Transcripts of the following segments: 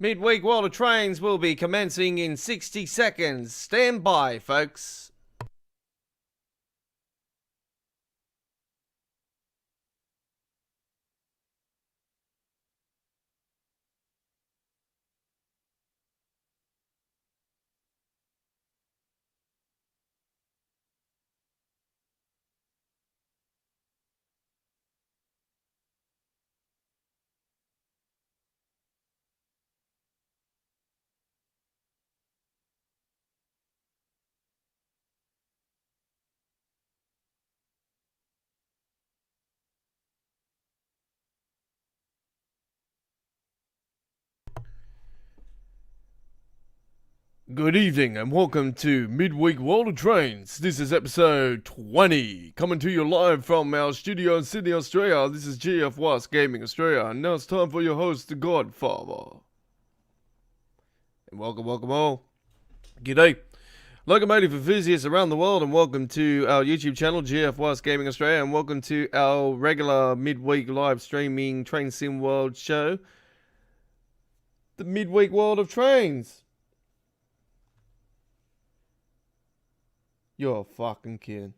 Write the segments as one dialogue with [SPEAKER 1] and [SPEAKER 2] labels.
[SPEAKER 1] Midweek World of Trains will be commencing in 60 seconds. Stand by, folks. Good evening and welcome to Midweek World of Trains. This is episode 20, coming to you live from our studio in Sydney, Australia. This is GF Gaming Australia, and now it's time for your host, The Godfather. And welcome all. G'day. Locomotive enthusiasts around the world, and welcome to our YouTube channel, GF Gaming Australia, and welcome to our regular midweek live streaming Train Sim World show, the Midweek World of Trains. You're fucking kidding.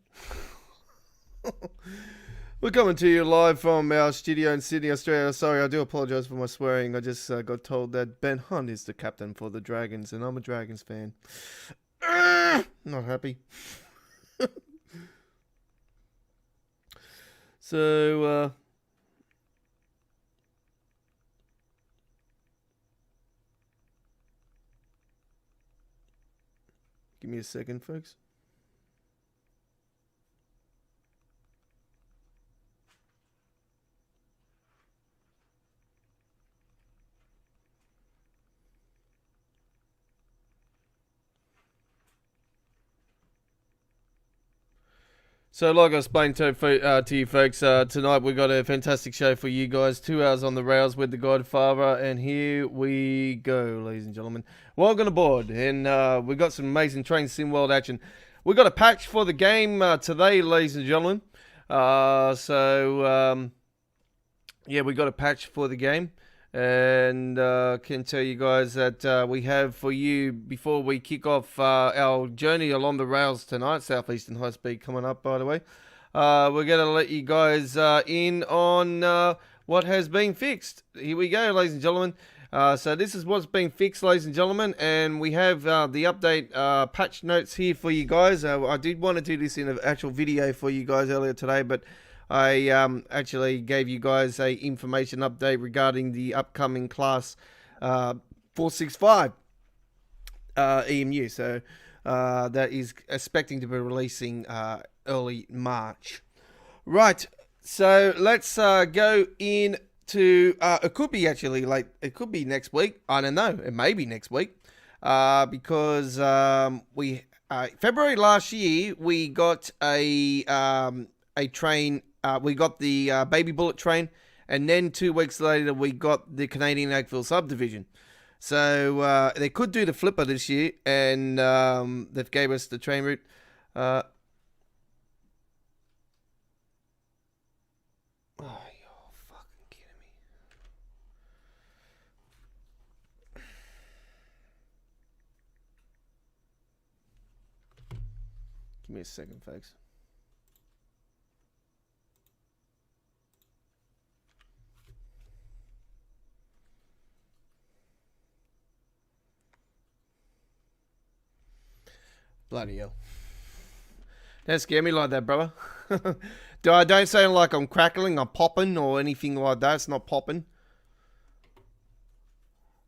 [SPEAKER 1] We're coming to you live from our studio in Sydney, Australia. Sorry, I do apologise for my swearing. I just got told that Ben Hunt is the captain for the Dragons, and I'm a Dragons fan. Not happy. So, give me a second, folks. So like I explained to you folks, tonight we got a fantastic show for you guys. 2 hours on the rails with the Godfather, and here we go, ladies and gentlemen. Welcome aboard, and we got some amazing Train Sim World action. We got a patch for the game today, ladies and gentlemen. Yeah, we got a patch for the game. And can tell you guys that we have for you, before we kick off our journey along the rails tonight, Southeastern High Speed coming up, by the way, we're going to let you guys in on what has been fixed. Here we go, ladies and gentlemen. So this is what's been fixed, ladies and gentlemen, and we have the update patch notes here for you guys. I did want to do this in an actual video for you guys earlier today, but I actually gave you guys a information update regarding the upcoming class 465 EMU. So that is expecting to be releasing early March. Right, so let's go into, it could be actually like, it could be next week. I don't know, it may be next week. Because February last year, we got a train. We got the Baby Bullet train, and then 2 weeks later we got the Canadian Oakville subdivision. So they could do the flipper this year, and they've gave us the train route. Oh, you're fucking kidding me. Give me a second, folks. Bloody hell. Don't scare me like that, brother. Don't sound like I'm crackling, I'm popping, or anything like that. It's not popping.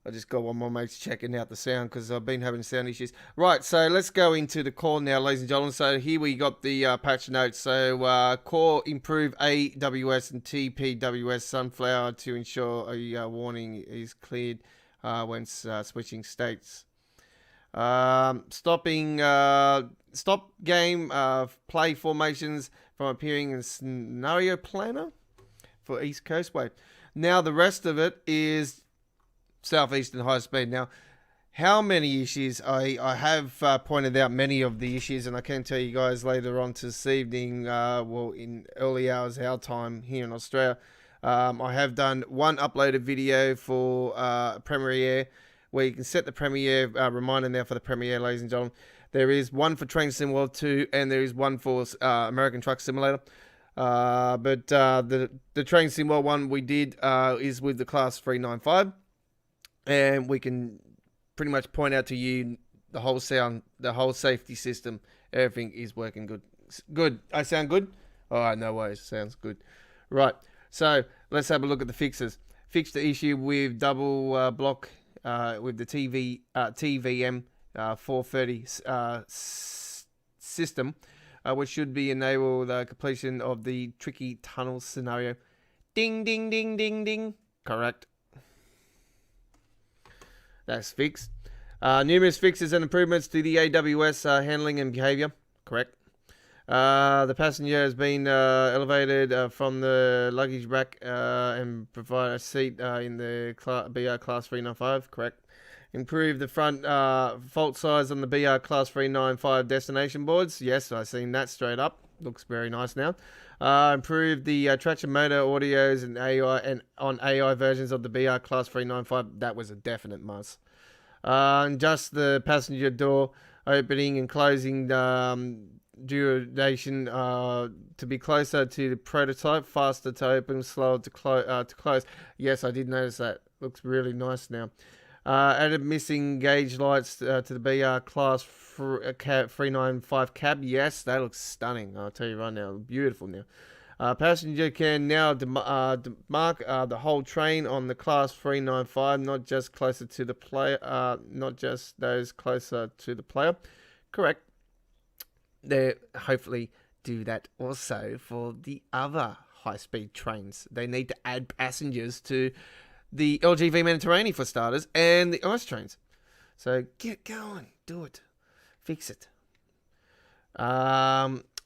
[SPEAKER 1] I just got one more mate's checking out the sound because I've been having sound issues. Right, so let's go into the core now, ladies and gentlemen. So here we got the patch notes. So core improve AWS and TPWS sunflower to ensure a warning is cleared when switching states. Stop game play formations from appearing in scenario planner for East Coast Wave. Now the rest of it is Southeastern High Speed. Now, how many issues? I have pointed out many of the issues, and I can tell you guys later on this evening, well, in early hours our time here in Australia, I have done one uploaded video for Premiere, where you can set the Premiere reminder now for the Premiere, ladies and gentlemen. There is one for Train Sim World 2, and there is one for American Truck Simulator. But the Train Sim World one we did is with the Class 395, and we can pretty much point out to you the whole sound, the whole safety system, everything is working good. Good. I sound good? All right, no worries. Sounds good. Right. So let's have a look at the fixes. Fix the issue with double block with the TVM 430 system, which should be enable the completion of the tricky tunnel scenario. Ding, ding, ding, ding, ding. Correct. That's fixed. Numerous fixes and improvements to the AWS handling and behavior. Correct. The passenger has been elevated from the luggage rack and provide a seat in the BR Class 395. Correct. Improve the front fault size on the BR Class 395 destination boards. Yes, I've seen that straight up. Looks very nice now. Improve the traction motor audios and AI and on AI versions of the BR Class 395. That was a definite must. Just the passenger door opening and closing duration to be closer to the prototype, faster to open, slower to close. Yes, I did notice that. Looks really nice now. Added missing gauge lights to the BR Class 395 cab. Yes, that looks stunning. I'll tell you right now, beautiful now. Passenger can now mark the whole train on the Class 395, not just closer to the player, not just those closer to the player. Correct. They hopefully do that also for the other high-speed trains. They need to add passengers to the LGV Mediterranean for starters, and the ice trains. So get going, do it, fix it.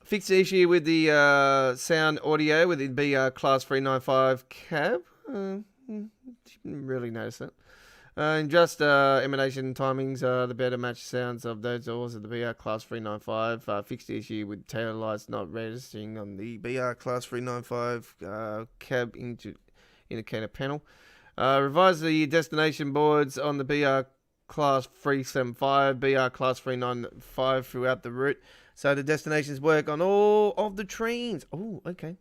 [SPEAKER 1] Fix the issue with the sound audio with the BR Class 395 cab. Didn't really notice that. And just emanation timings, the better match sounds of those doors of the BR Class 395. Fix the issue with tail lights not registering on the BR Class 395 cab indicator panel. Revise the destination boards on the BR Class 375, BR Class 395 throughout the route, so the destinations work on all of the trains. Oh, okay.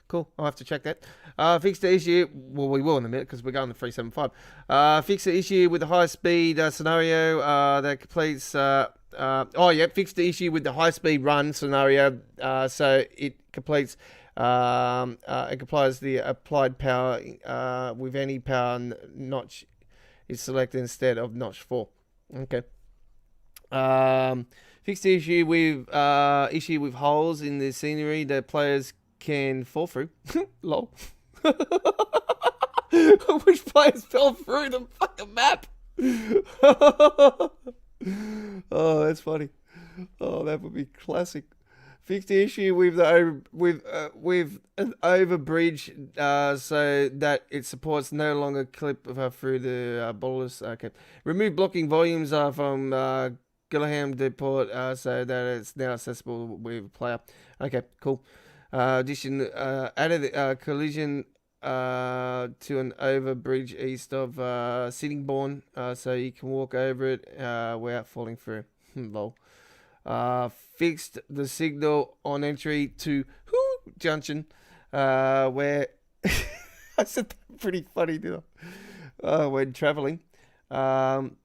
[SPEAKER 1] Cool. I'll have to check that. Fix the issue. Well, we will in a minute because we're going to 375. Fix the issue with the high-speed scenario that completes... fix the issue with the high-speed run scenario so it completes... it complies the applied power with any power notch is selected instead of notch 4. Okay. Fix the issue with holes in the scenery that players can fall through. Lol. Which players fell through the fucking map? Oh, that's funny. Oh, that would be classic. Fix the issue with an overbridge so that it supports no longer clip through the boulders. Okay. Remove blocking volumes from Gillingham Depot so that it's now accessible with a player. Okay, cool. Addition added collision to an overbridge east of Sittingbourne so you can walk over it without falling through. Lol. Fixed the signal on entry to Junction, where I said that pretty funny, didn't I? When travelling from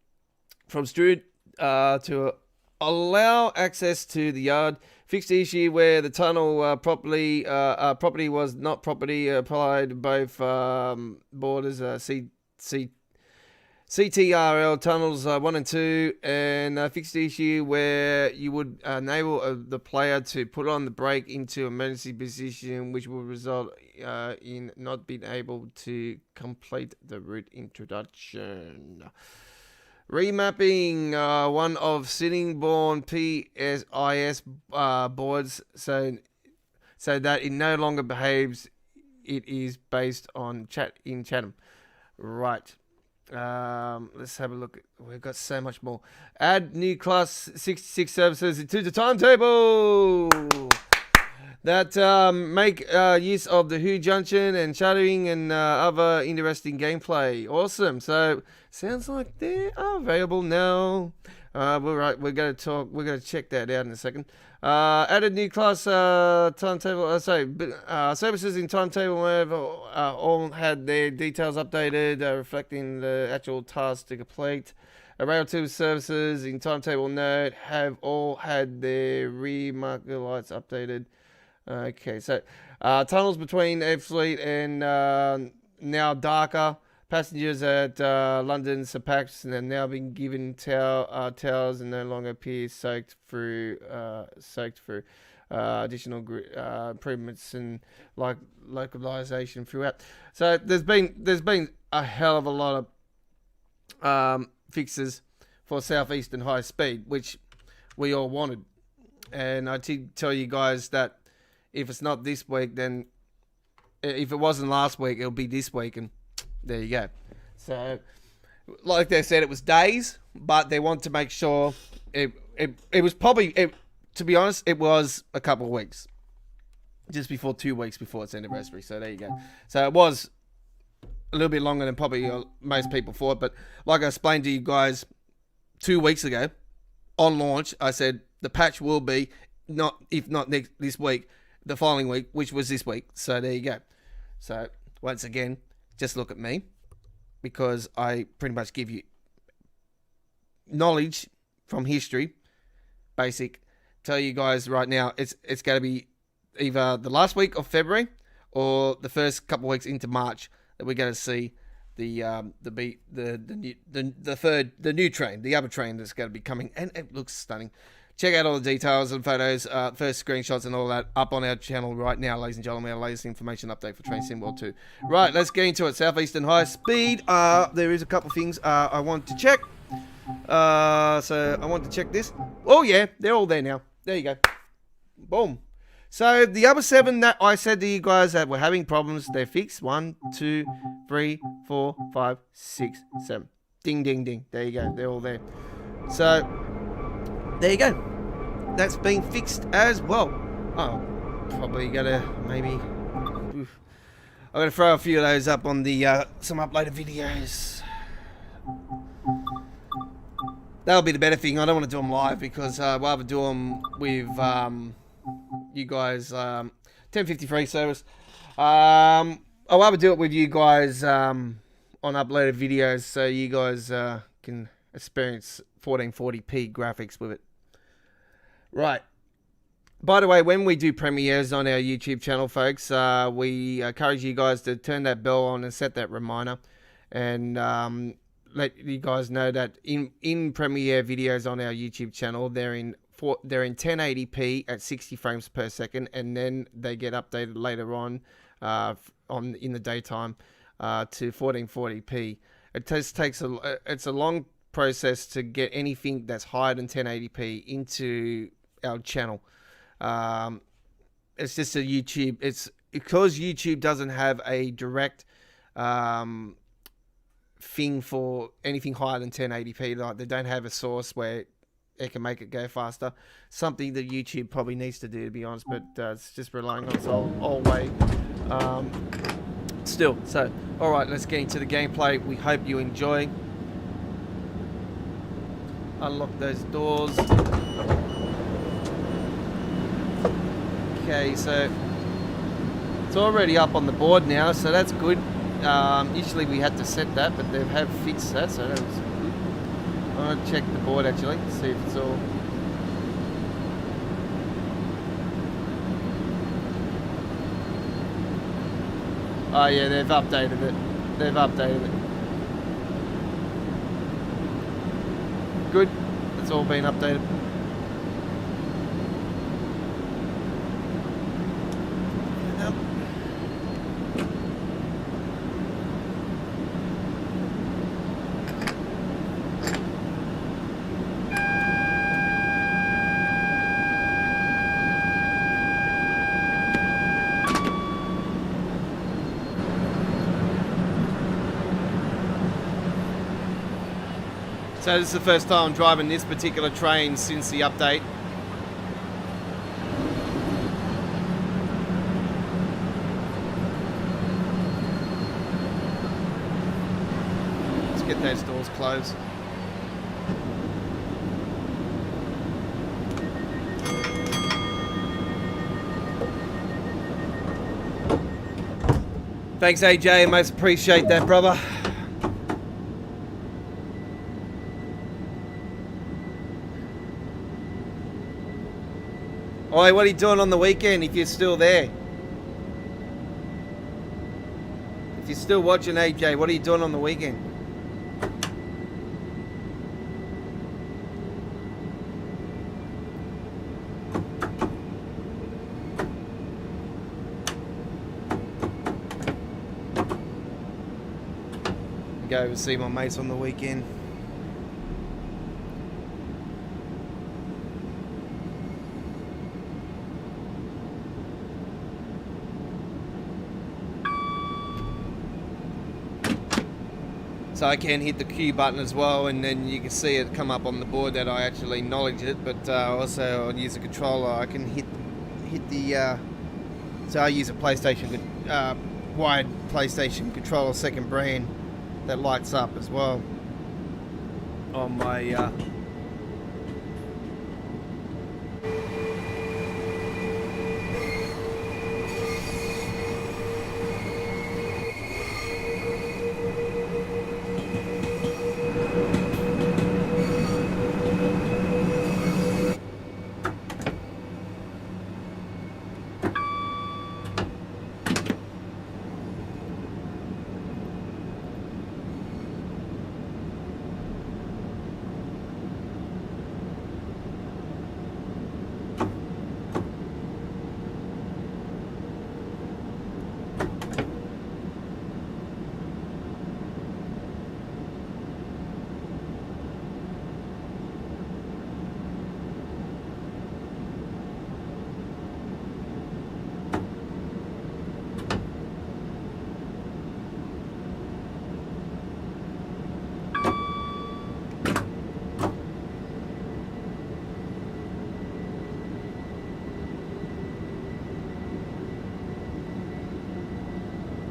[SPEAKER 1] Strood to allow access to the yard. Fixed the issue where the tunnel property was not property applied both borders CTRL tunnels 1 and 2, and fix the issue where you would enable the player to put on the brake into emergency position, which will result in not being able to complete the route introduction. Remapping one of Sittingbourne PSIS boards so that it no longer behaves. It is based on in Chatham. Right. Let's have a look. We've got so much more. Add new Class 66 services to the timetable. that make use of the Who Junction and shadowing and other interesting gameplay. Awesome. So sounds like they are available now. We're going to check that out in a second. Added new class timetable. Services in timetable have all had their details updated, reflecting the actual task to complete. Rail 2 services in timetable note have all had their rear marker lights updated. Okay, so tunnels between Fleet and now darker. Passengers at London Sapax and have now been given towels and no longer appear soaked through additional improvements and localization throughout. So there's been a hell of a lot of fixes for Southeastern High Speed, which we all wanted. And I did tell you guys that if it's not this week, then if it wasn't last week, it'll be this week. And there you go. So, like they said, it was days, but they want to make sure it was probably, to be honest, it was a couple of weeks. Just before 2 weeks before its anniversary. So there you go. So it was a little bit longer than probably most people thought. But like I explained to you guys 2 weeks ago, on launch, I said the patch will be, if not this week, the following week, which was this week. So there you go. So once again, just look at me, because I pretty much give you knowledge from history, basic. Tell you guys right now, it's going to be either the last week of February or the first couple of weeks into March that we're going to see the new train, the other train that's going to be coming, and it looks stunning. Check out all the details and photos, first screenshots and all that up on our channel right now, ladies and gentlemen. Our latest information update for Train Sim World 2. Right, let's get into it. Southeastern High Speed. There is a couple of things I want to check. So I want to check this. Oh yeah, they're all there now. There you go. Boom. So the other 7 that I said to you guys that were having problems, they're fixed. 1, 2, 3, 4, 5, 6, 7. Ding, ding, ding. There you go. They're all there. So there you go. That's been fixed as well. Oh, probably gotta maybe. I'm gonna throw a few of those up on the some uploaded videos. That'll be the better thing. I don't want to do them live because I'd rather do them with you guys. 1053 service. I'd rather do it with you guys on uploaded videos so you guys can experience 1440p graphics with it. Right. By the way, when we do premieres on our YouTube channel, folks, we encourage you guys to turn that bell on and set that reminder, and let you guys know that in premiere videos on our YouTube channel, they're in 1080p at 60 frames per second, and then they get updated later on in the daytime to 1440p. It just takes it's a long process to get anything that's higher than 1080p into our channel. It's just a YouTube. It's because YouTube doesn't have a direct thing for anything higher than 1080p. Like they don't have a source where it can make it go faster. Something that YouTube probably needs to do, to be honest. But it's just relying on its old way. Still, so all right, let's get into the gameplay. We hope you enjoy. Unlock those doors. Okay, so it's already up on the board now, so that's good. Usually we had to set that, but they have fixed that, so that was good. I'm going to check the board actually, see if it's all... Oh yeah, they've updated it. They've updated it. Good. It's all been updated. So this is the first time I'm driving this particular train since the update. those doors close. Thanks, AJ. I most appreciate that, brother. Oi, what are you doing on the weekend if you're still there? If you're still watching, AJ, what are you doing on the weekend? Go over see my mates on the weekend. So I can hit the Q button as well, and then you can see it come up on the board that I actually acknowledged it. But also I'll use a controller. I can hit the. So I use a PlayStation wired PlayStation controller, second brand, that lights up as well on my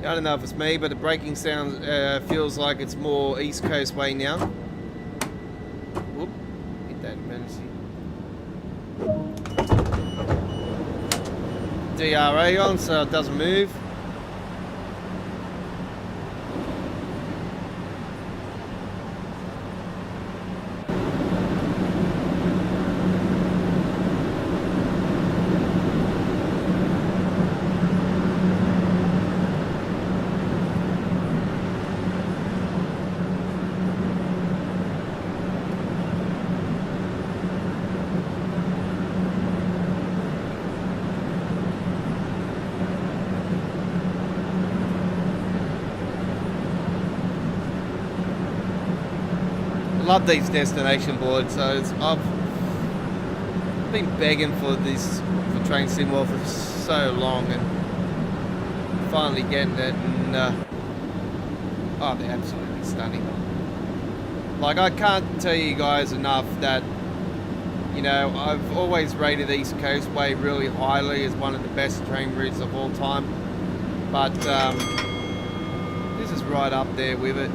[SPEAKER 1] I don't know if it's me, but the braking sound feels like it's more East Coast way now. Whoop, hit that emergency. DRA on so it doesn't move. Love these destination boards. So I've been begging for Train Sim World for so long, and finally getting it. And oh, they're absolutely stunning. Like, I can't tell you guys enough that, you know, I've always rated East Coast Way really highly as one of the best train routes of all time. But this is right up there with it.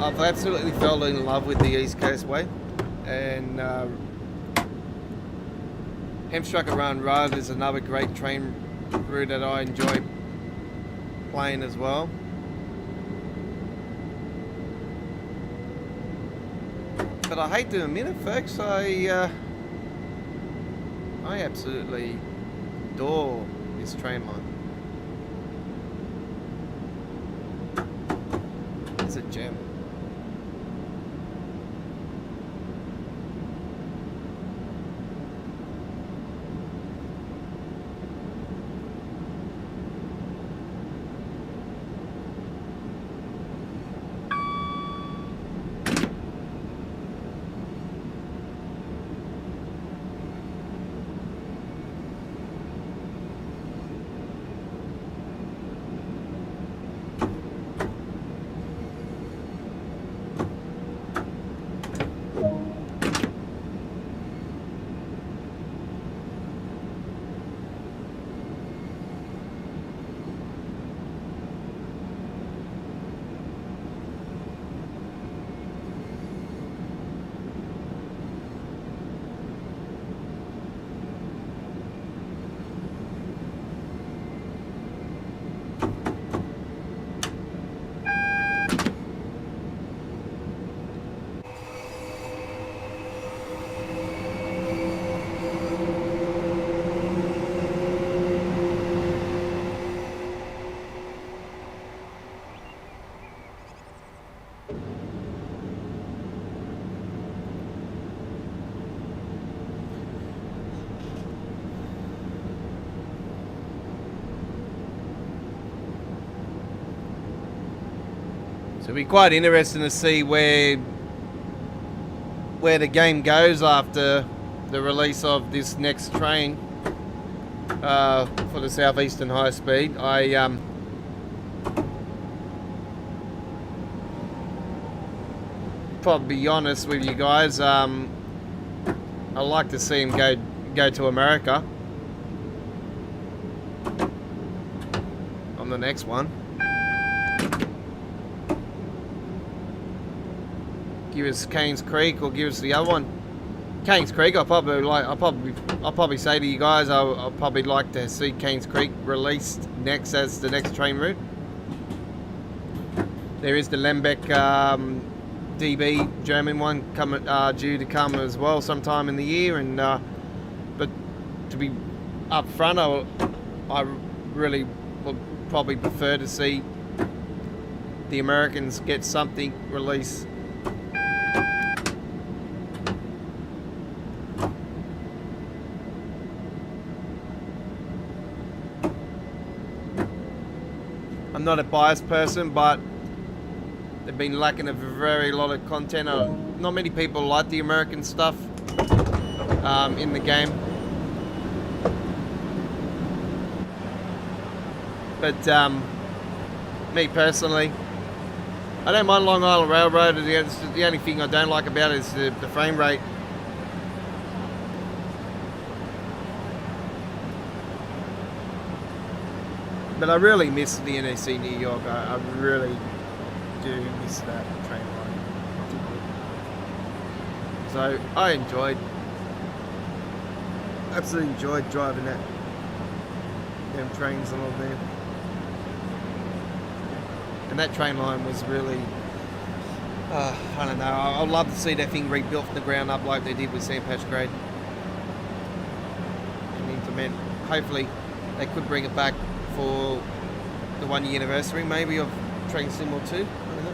[SPEAKER 1] I've absolutely fell in love with the East Coast Way, and Hemstrucker Run Road is another great train route that I enjoy playing as well. But I hate to admit it, folks, I absolutely adore this train line. It's a gem. it'll be quite interesting to see where the game goes after the release of this next train for the Southeastern High Speed. Probably be honest with you guys, I'd like to see him go to America on the next one. Give us Cairns Creek or give us the other one. Cairns Creek, I'll probably say to you guys, I'll probably like to see Cairns Creek released next as the next train route. There is the Lembeck DB German one coming, due to come as well sometime in the year, and but to be up front, I really would probably prefer to see the Americans get something released. I'm not a biased person, but they've been lacking a very lot of content. Not many people like the American stuff in the game. But me personally, I don't mind Long Island Railroad. The only thing I don't like about it is the frame rate. But I really miss the NEC New York. I really do miss that train line. So I absolutely enjoyed driving them trains along there. And that train line was really, I don't know, I'd love to see that thing rebuilt from the ground up like they did with Sandpatch Grade. And implement, hopefully they could bring it back for the 1 year anniversary maybe of Train Symbol 2. I don't know.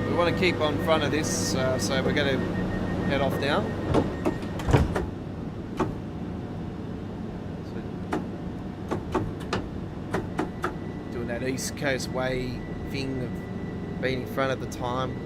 [SPEAKER 1] We want to keep on front of this, so we're going to head off now. So, doing that East Coast way thing of being in front at the time.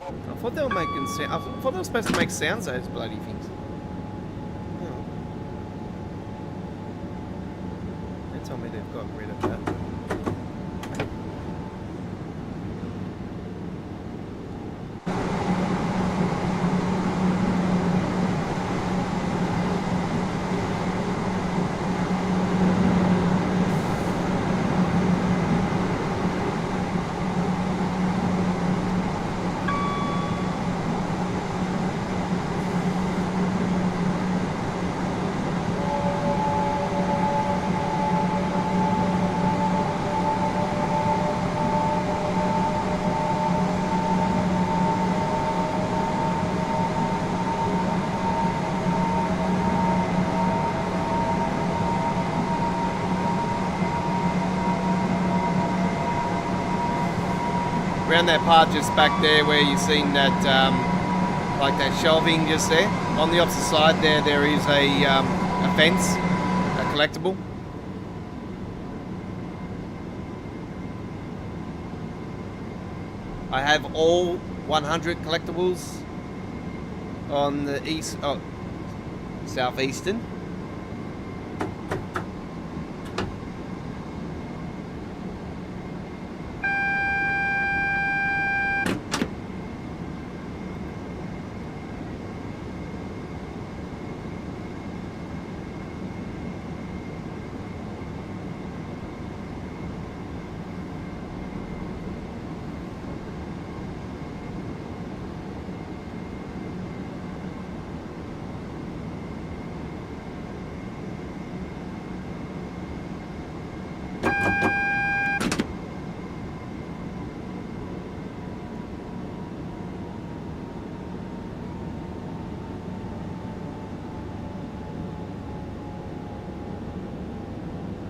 [SPEAKER 1] I thought they were making sound. I thought they were supposed to make sounds, those bloody things. Oh. They tell me they've gotten rid of that. Around that part just back there where you've seen that, like that shelving just there. On the opposite side there is a fence, a collectible. I have all 100 collectibles on the southeastern.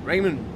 [SPEAKER 1] Raymond.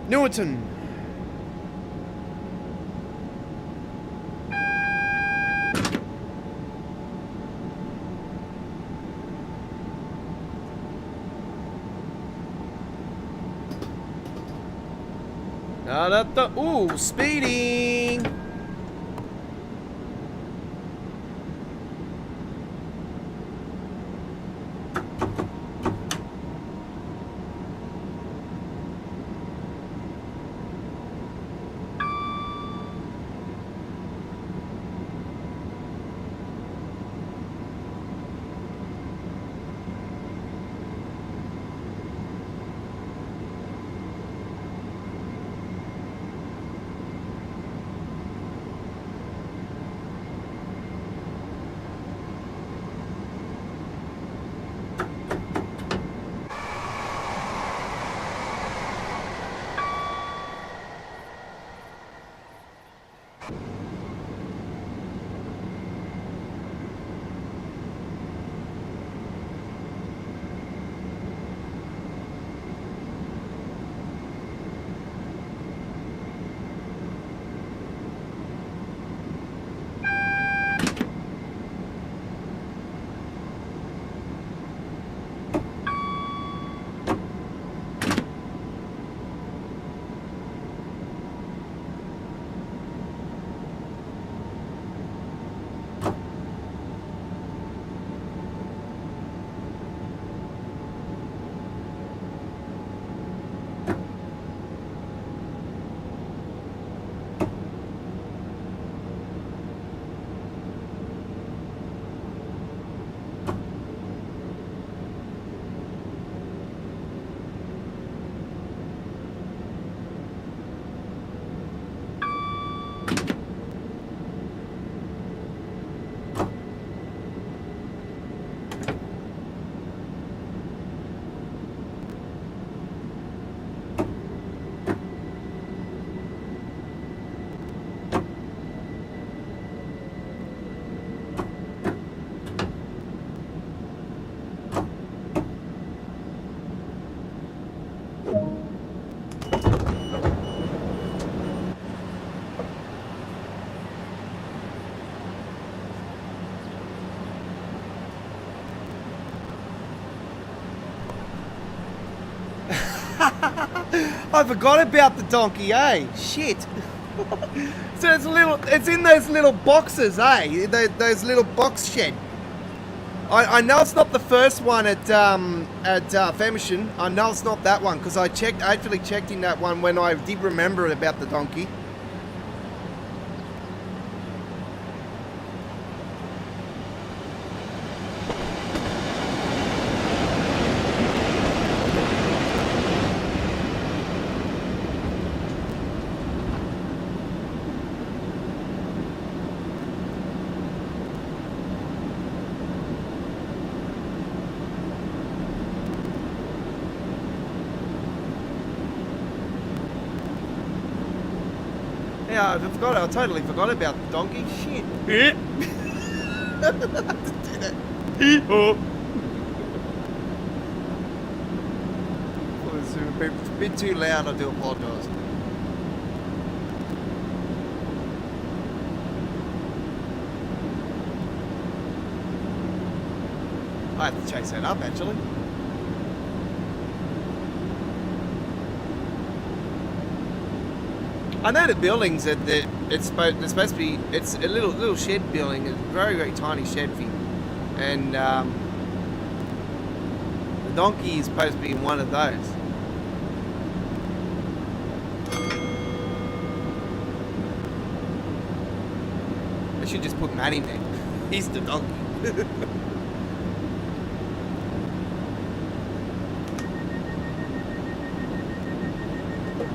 [SPEAKER 1] Newton. Ooh, speeding. I forgot about the donkey, eh? Shit. So it's in those little boxes, eh? Those little box shed. I know it's not the first one at Femersham. I know it's not that one because I actually checked in that one when I did remember about the donkey. Yeah, I totally forgot about the donkey. Shit. I have to do that. It's a bit too loud, I do apologise. I have to chase that up actually. I know the buildings that it's supposed to be. It's a little shed building. It's a very tiny shed thing, and the donkey is supposed to be in one of those. They should just put Matt in there. He's the donkey.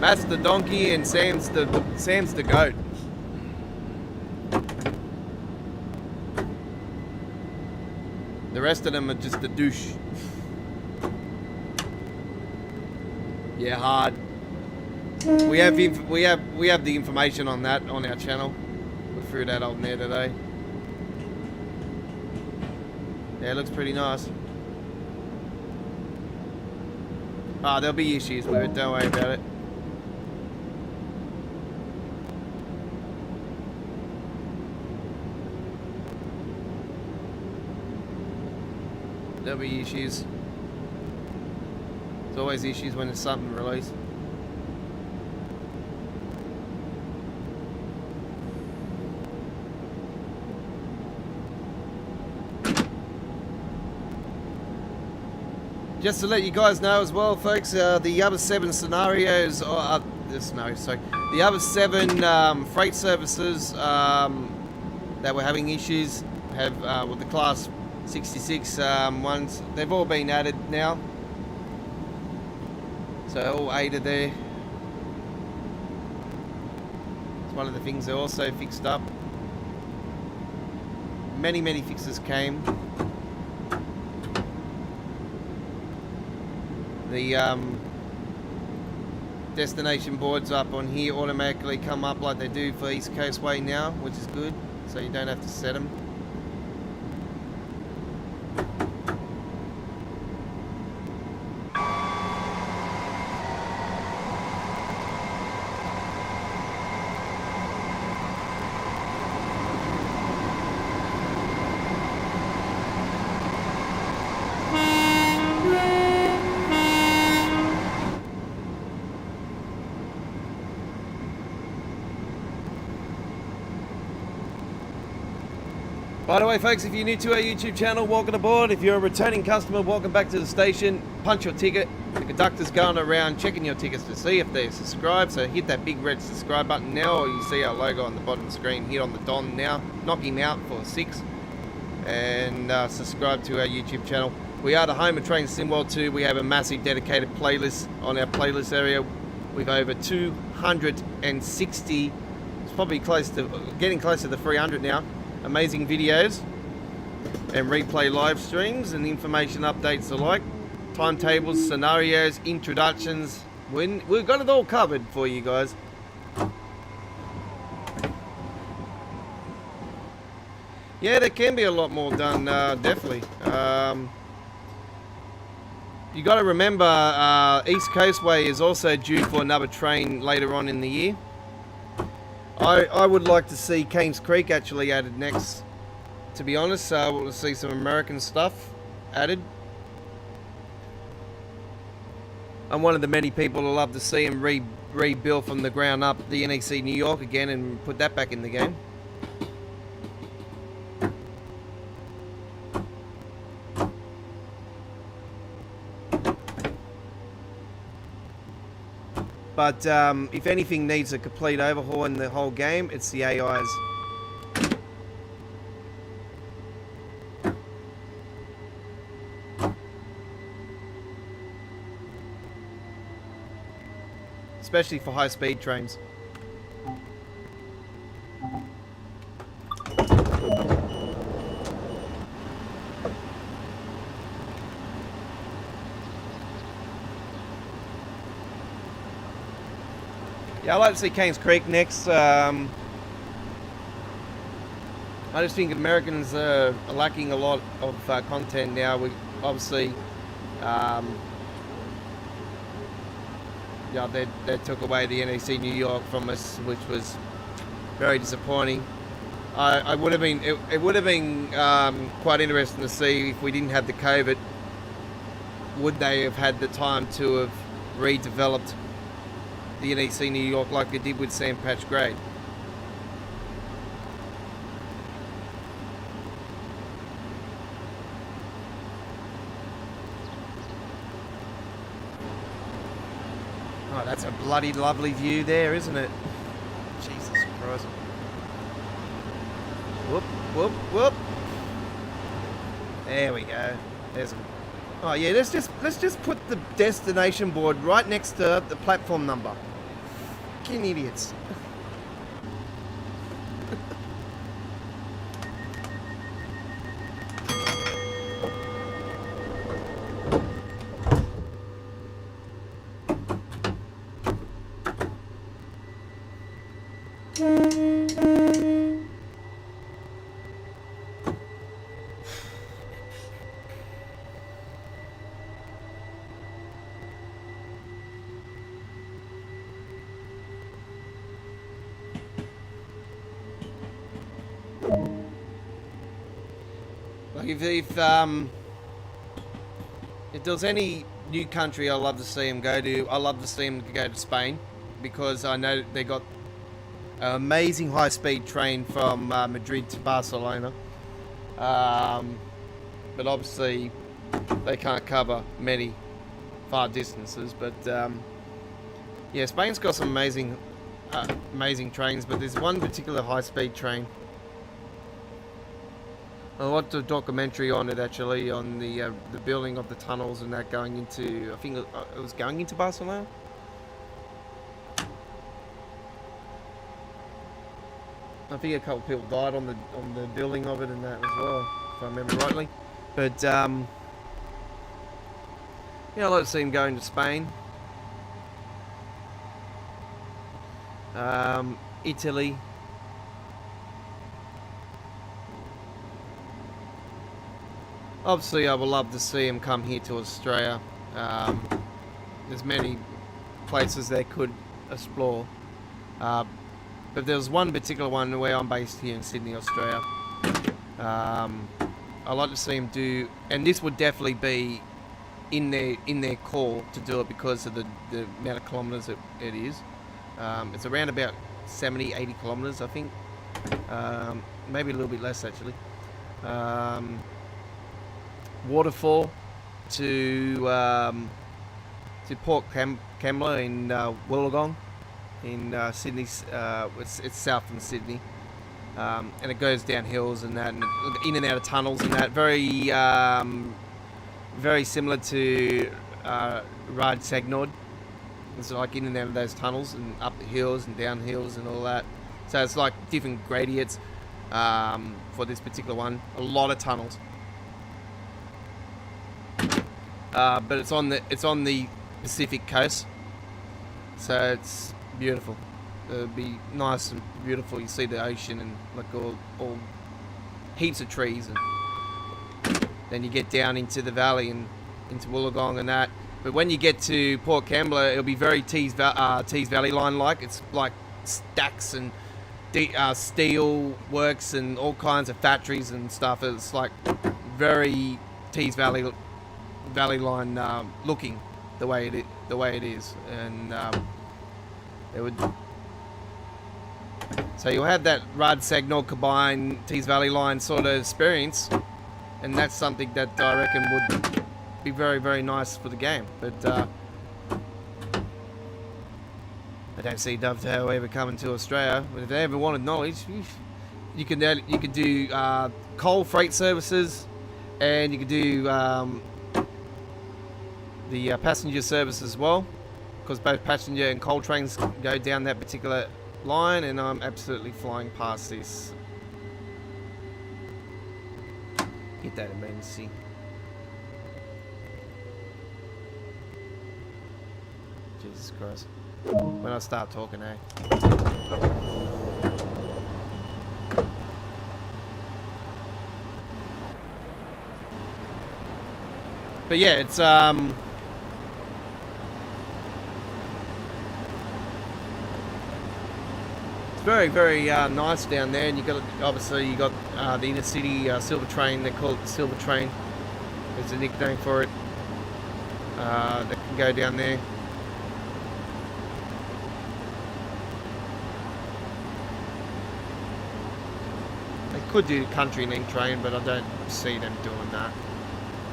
[SPEAKER 1] Matt's the donkey and Sam's the goat. The rest of them are just the douche. Yeah, hard. We have the information on that on our channel. We threw that on there today. Yeah, it looks pretty nice. Ah, there'll be issues with it. Don't worry about it. There'll be issues. There's always issues when there's something released. Just to let you guys know as well, folks, the other 7 scenarios, the other 7 freight services that were having issues have with the class 66 ones, they've all been added now. So all 8 are there. It's one of the things they also fixed up. Many fixes came. The destination boards up on here automatically come up like they do for East Coast Way now, which is good. So you don't have to set them. By the way, folks, if you're new to our YouTube channel, welcome aboard. If you're a returning customer, welcome back to the station. Punch your ticket. The conductor's going around checking your tickets to see if they're subscribed. So hit that big red subscribe button now, or you see our logo on the bottom of the screen. Hit on the Don now. Knock him out for 6. And subscribe to our YouTube channel. We are the home of Train Sim World 2. We have a massive dedicated playlist on our playlist area with over 260. It's probably getting close to the 300 now. Amazing videos and replay live streams and information updates alike, timetables, scenarios, introductions. We've got it all covered for you guys. Yeah, there can be a lot more done, definitely. You got to remember, East Coast Way is also due for another train later on in the year. I would like to see Keynes Creek actually added next, to be honest. We'll see some American stuff added. I'm one of the many people who love to see him rebuild from the ground up the NEC New York again and put that back in the game. But if anything needs a complete overhaul in the whole game, it's the AIs. Especially for high-speed trains. Yeah, I'd like to see Keynes Creek next. I just think Americans are lacking a lot of content now. We obviously, yeah, they took away the NEC New York from us, which was very disappointing. I would have been. It would have been quite interesting to see if we didn't have the COVID. Would they have had the time to have redeveloped the NEC New York like they did with Sand Patch Grade? Oh, that's a bloody lovely view there, isn't it? Jesus Christ. Whoop, whoop, whoop. There we go. There's a... Oh yeah, let's just put the destination board right next to the platform number. Fucking idiots. Like if there was any new country I'd love to see him go to, I'd love to see him go to Spain, because I know they got an amazing high-speed train from Madrid to Barcelona. But obviously they can't cover many far distances. But yeah, Spain's got some amazing trains, but there's one particular high-speed train. I watched a documentary on it actually, on the building of the tunnels and that going into, I think it was going into Barcelona. I think a couple of people died on the building of it and that as well, if I remember rightly. But yeah, I'd like to see him going to Spain, Italy. Obviously, I would love to see him come here to Australia. There's many places they could explore. But there's one particular one where I'm based here in Sydney, Australia. I'd like to see him do, and this would definitely be in their call to do it because of the amount of kilometres it is. It's around about 70, 80 kilometres, I think. Maybe a little bit less actually. Waterfall to Port Kembla in Wollongong in Sydney. It's south from Sydney, and it goes down hills and that, and in and out of tunnels and that. Very similar to Raj Sagnod. It's like in and out of those tunnels and up the hills and down hills and all that. So it's like different gradients for this particular one. A lot of tunnels. But it's on the Pacific coast, so it's beautiful. It'll be nice and beautiful. You see the ocean and like all heaps of trees, and then you get down into the valley and into Wollongong and that. But when you get to Port Kembla, it'll be very Tees Valley line like. It's like stacks and steel works and all kinds of factories and stuff. It's like very Tees Valley line looking. the way it is, and it would. So you'll have that Rad Sagnol Cabine Tees Valley line sort of experience, and that's something that I reckon would be very, very nice for the game. But I don't see Dovetail ever coming to Australia. But if they ever wanted knowledge, you could do coal freight services, and you could do the passenger service as well, because both passenger and coal trains go down that particular line, and I'm absolutely flying past this. Hit that emergency. Jesus Christ. When I start talking, eh? But yeah, it's very, very nice down there, and you got obviously the inner city silver train. They call it the silver train. There's a nickname for it. That can go down there. They could do country link train, but I don't see them doing that,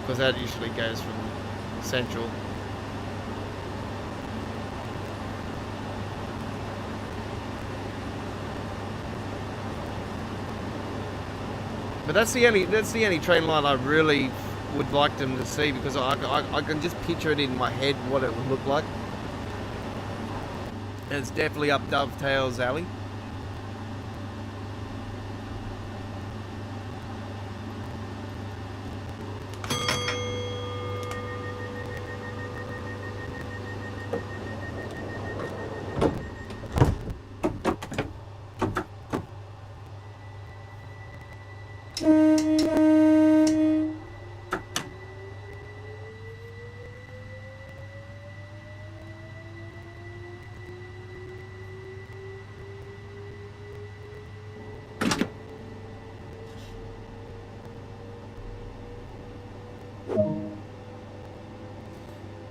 [SPEAKER 1] because that usually goes from central. But that's the only train line I really would like them to see, because I can just picture it in my head what it would look like. And it's definitely up Dovetail's alley.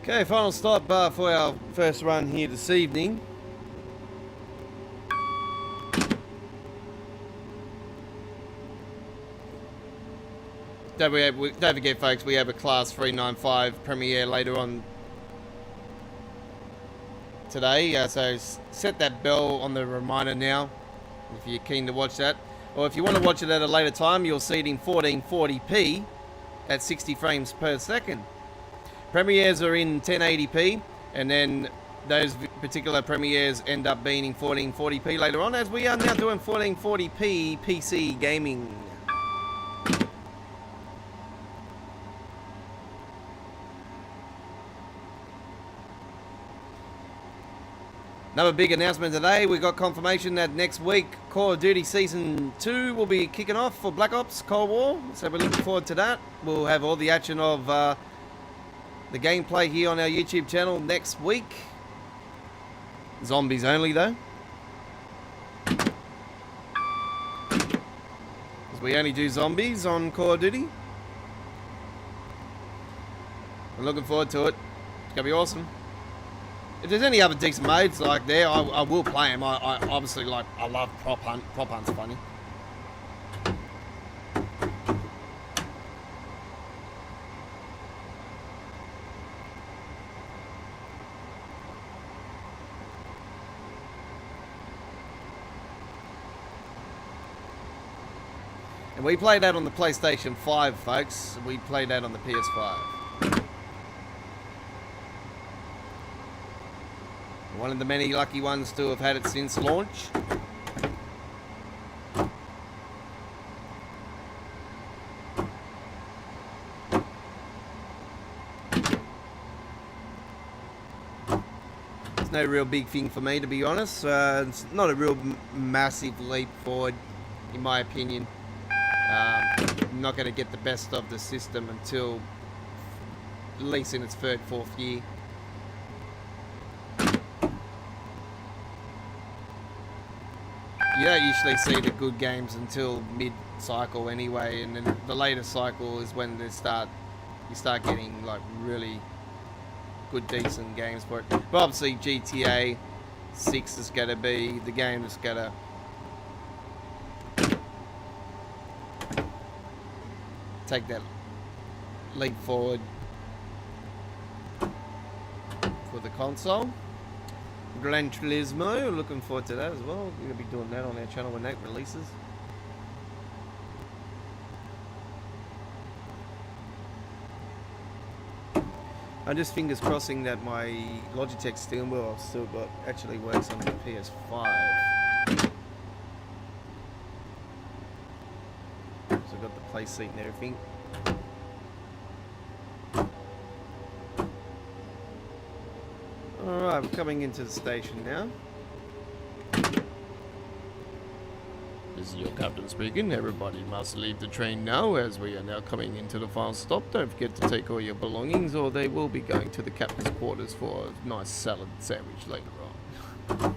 [SPEAKER 1] Okay, final stop for our first run here this evening. Don't forget, folks, we have a Class 395 premiere later on today. So set that bell on the reminder now if you're keen to watch that. Or if you want to watch it at a later time, you'll see it in 1440p at 60 frames per second. Premieres are in 1080p, and then those particular premieres end up being in 1440p later on, as we are now doing 1440p PC gaming. Another big announcement today. We got confirmation that next week Call of Duty Season 2 will be kicking off for Black Ops Cold War, so we're looking forward to that. We'll have all the action of the gameplay here on our YouTube channel next week. Zombies only, though, because we only do zombies on Call of Duty. I'm looking forward to it. It's gonna be awesome. If there's any other decent modes like there, I will play them. I obviously I love prop hunt. Prop hunt's funny. And we played that on the PlayStation 5, folks. We played that on the PS5. One of the many lucky ones to have had it since launch. It's no real big thing for me, to be honest. It's not a real massive leap forward, in my opinion. I'm not going to get the best of the system until at least in its third, fourth year. You don't usually see the good games until mid-cycle anyway, and then the later cycle is when you start getting like really good, decent games for it. But obviously, GTA 6 is going to be the game that's going to take that leap forward for the console. Gran Turismo, looking forward to that as well. We're going to be doing that on our channel when that releases. I'm just fingers crossing that my Logitech steering wheel still actually works on the PS5. So I've got the play seat and everything. Alright, we're coming into the station now. This is your captain speaking. Everybody must leave the train now, as we are now coming into the final stop. Don't forget to take all your belongings, or they will be going to the captain's quarters for a nice salad sandwich later on.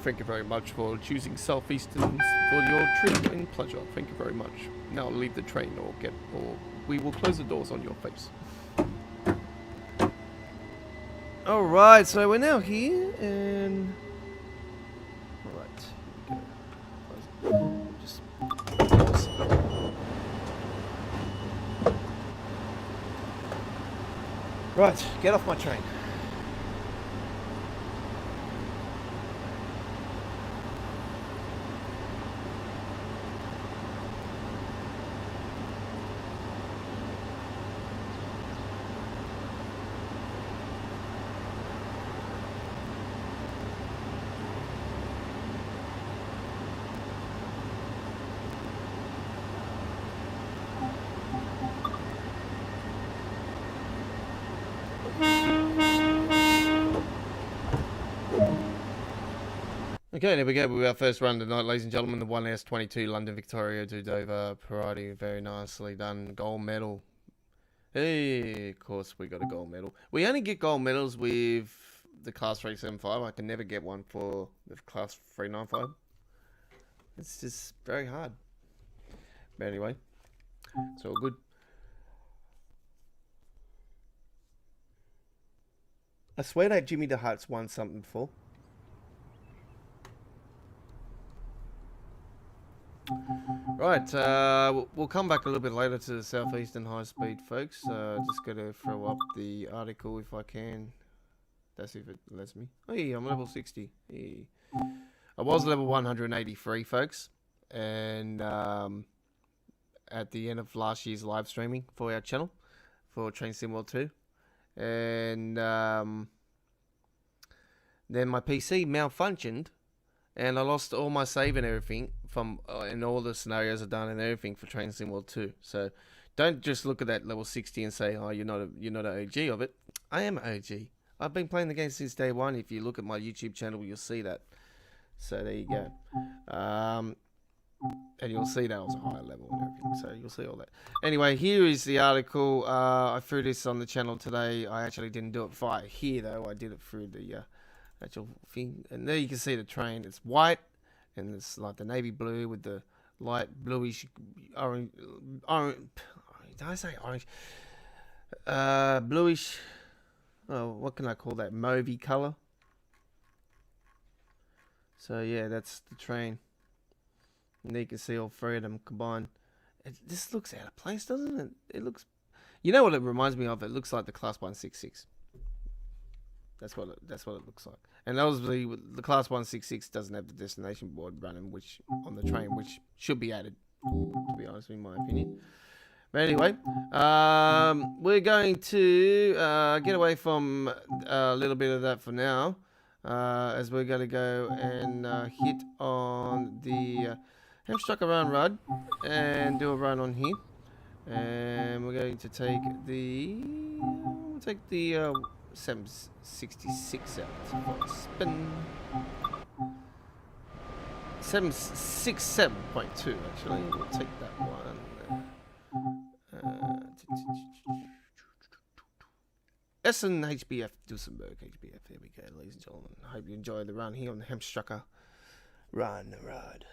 [SPEAKER 1] Thank you very much for choosing Southeastern for your trip and pleasure. Thank you very much. Now leave the train or we will close the doors on your face. Alright, so we're now here and alright. Just right, get off my train. Okay, there we go. We have our first run tonight, ladies and gentlemen. The 1S22 London Victoria to Dover Parati. Very nicely done. Gold medal. Hey, of course we got a gold medal. We only get gold medals with the Class 375. I can never get one for the Class 395. It's just very hard. But anyway, it's all good. I swear that Jimmy the Hutt's won something before. Right, we'll come back a little bit later to the Southeastern High Speed, folks. Just got to throw up the article if I can. That's if it lets me. Oh yeah, I'm level 60. Yeah. I was level 183, folks. And at the end of last year's live streaming for our channel, for Train Sim World 2. And then my PC malfunctioned. And I lost all my save and everything from and all the scenarios I've done and everything for Train Sim World 2. So don't just look at that level 60 and say, "Oh, you're not an OG of it." I am an OG. I've been playing the game since day one. If you look at my YouTube channel, you'll see that. So there you go. And you'll see that I was a higher level and everything. So you'll see all that. Anyway, here is the article. I threw this on the channel today. I actually didn't do it via here though. I did it through the actual thing, and there you can see the train. It's white, and it's like the navy blue with the light bluish orange. Did I say orange? Bluish. Oh, what can I call that? Mauvey color. So yeah, that's the train. And there you can see all three of them combined. This looks out of place, doesn't it? It looks. You know what it reminds me of? It looks like the Class 166. That's what it looks like. And obviously, the Class 166 doesn't have the destination board running, which on the train, which should be added, to be honest, in my opinion. But anyway, we're going to get away from a little bit of that for now, as we're going to go and hit on the Hamstruck Around Rud and do a run on here. And we're going to take the 766 out for a spin. 767.2 actually. We'll take that one. Essen HBF Duesenberg HBF. Here we go, ladies and gentlemen. I hope you enjoy the run here on the Hemstrucker Run the Road.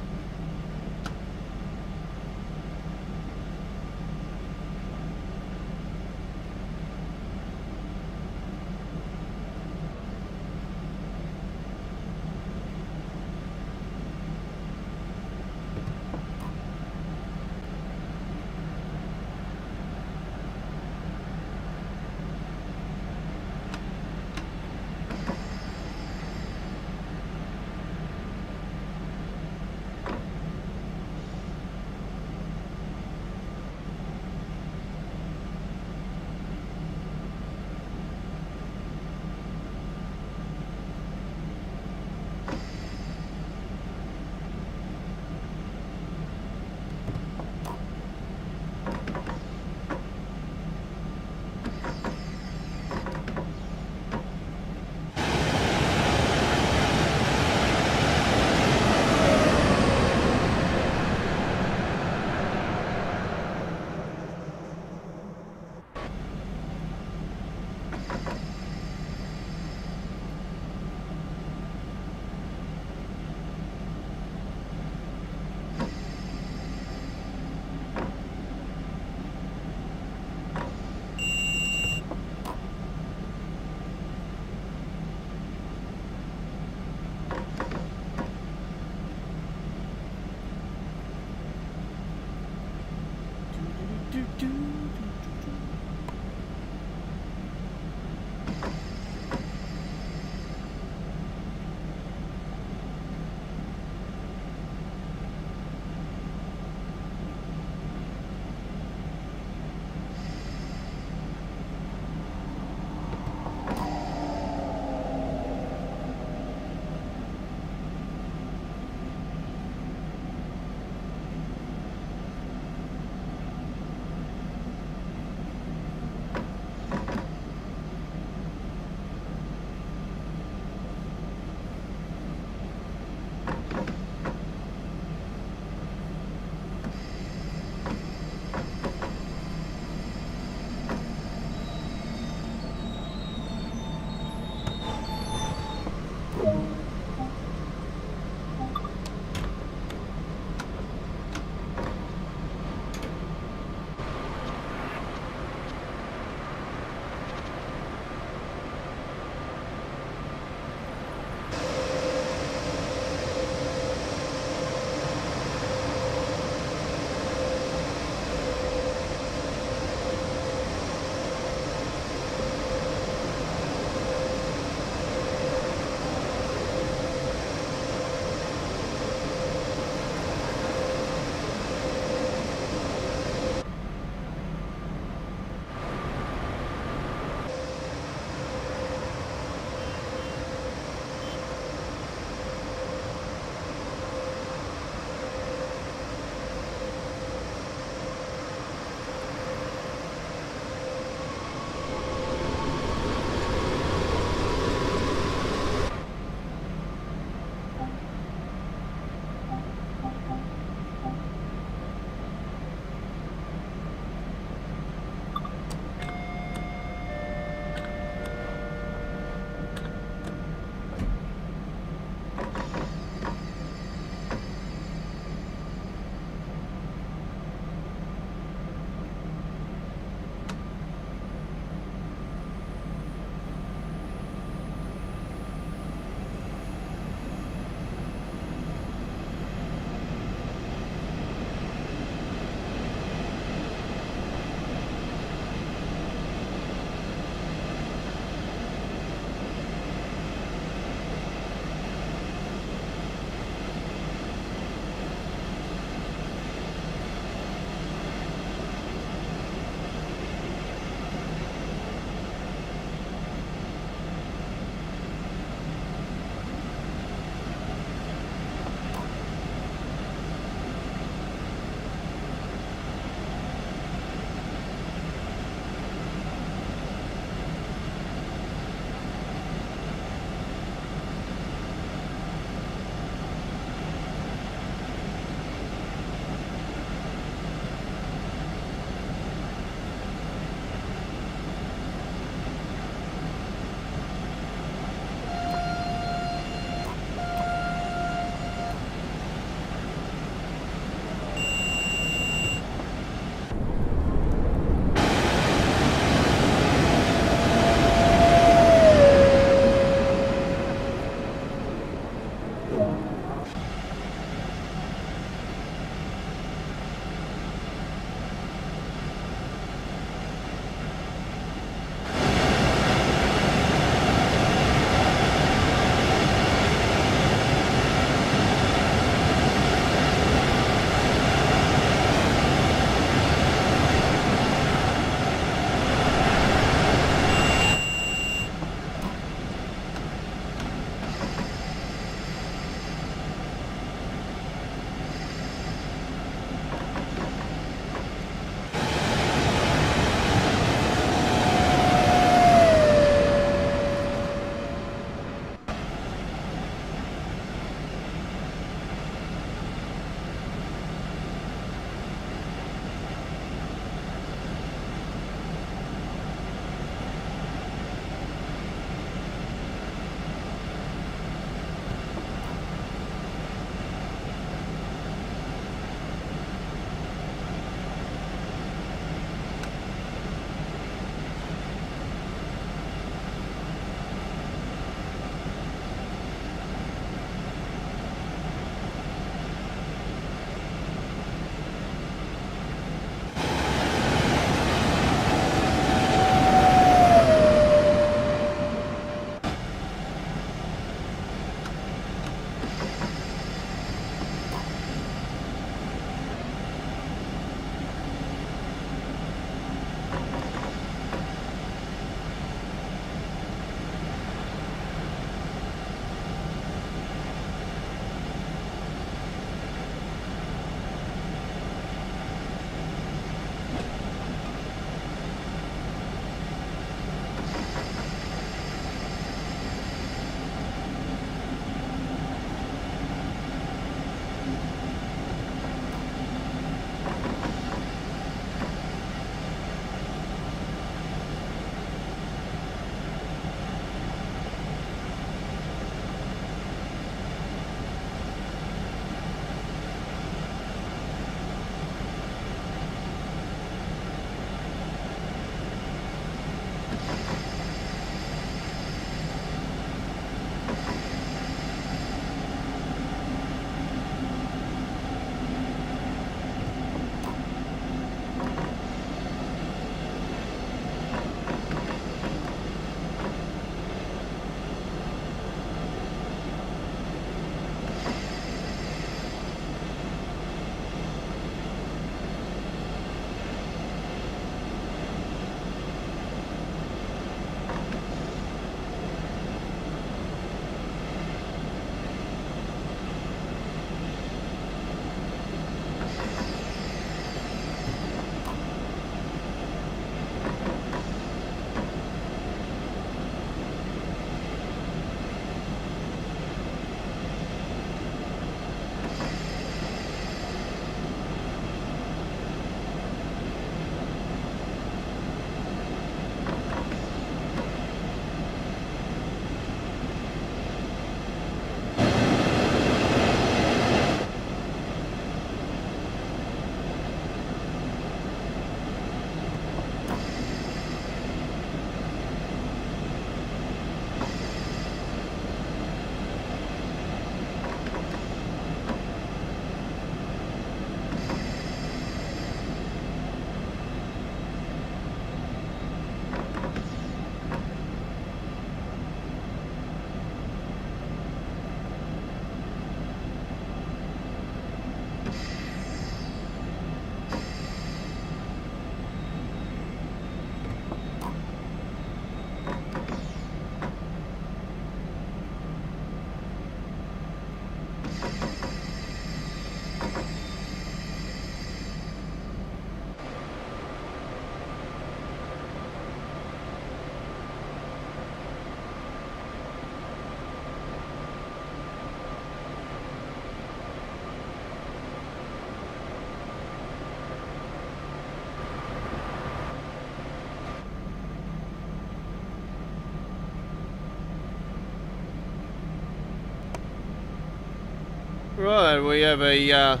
[SPEAKER 1] Right, we have a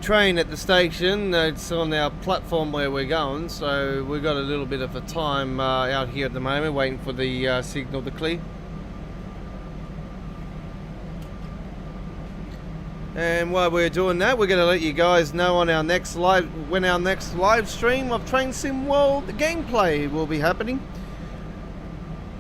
[SPEAKER 1] train at the station. It's on our platform where we're going, so we've got a little bit of a time out here at the moment, waiting for the signal to clear. And while we're doing that, we're going to let you guys know on our next live stream of Train Sim World gameplay will be happening.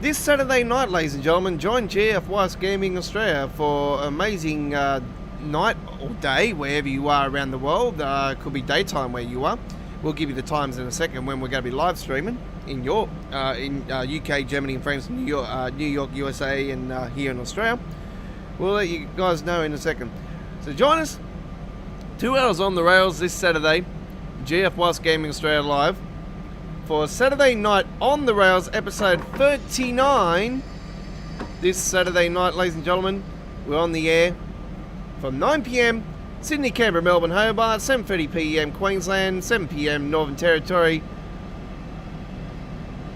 [SPEAKER 1] This Saturday night, ladies and gentlemen, join GFY's Gaming Australia for amazing night or day, wherever you are around the world. Could be daytime where you are. We'll give you the times in a second when we're going to be live streaming in UK, Germany, and France, New York, USA, and here in Australia. We'll let you guys know in a second. So join us, 2 hours on the rails this Saturday, GFY's Gaming Australia Live, for Saturday Night on the Rails, episode 39. This Saturday night, ladies and gentlemen, we're on the air from 9 p.m, Sydney, Canberra, Melbourne, Hobart, 7:30 p.m, Queensland, 7 p.m, Northern Territory,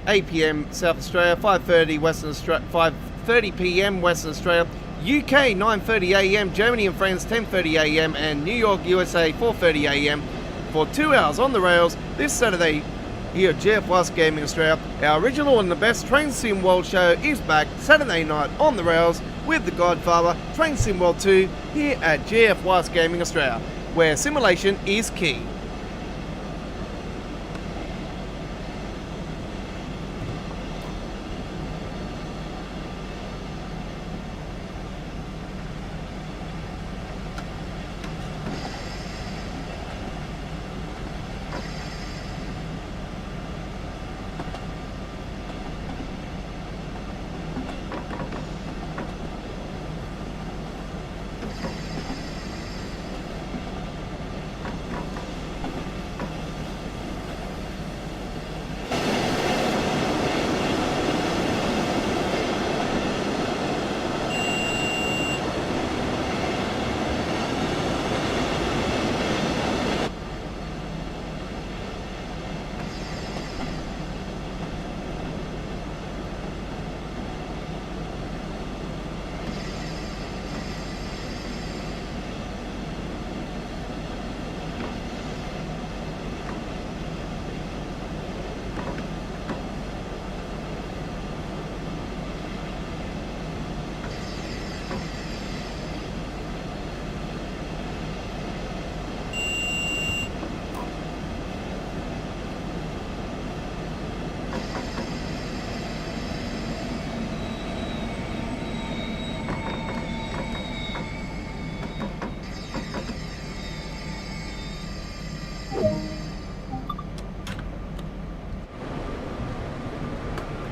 [SPEAKER 1] 8 p.m, South Australia, 5:30 p.m, Western Australia, UK 9:30 a.m, Germany and France 10:30 a.m, and New York, USA 4:30 a.m. for 2 hours on the rails this Saturday here at GFY's Gaming Australia. Our original and the best Train Sim World show is back Saturday night on the rails with The Godfather, Train Sim World 2 here at GFY's Gaming Australia, where simulation is key.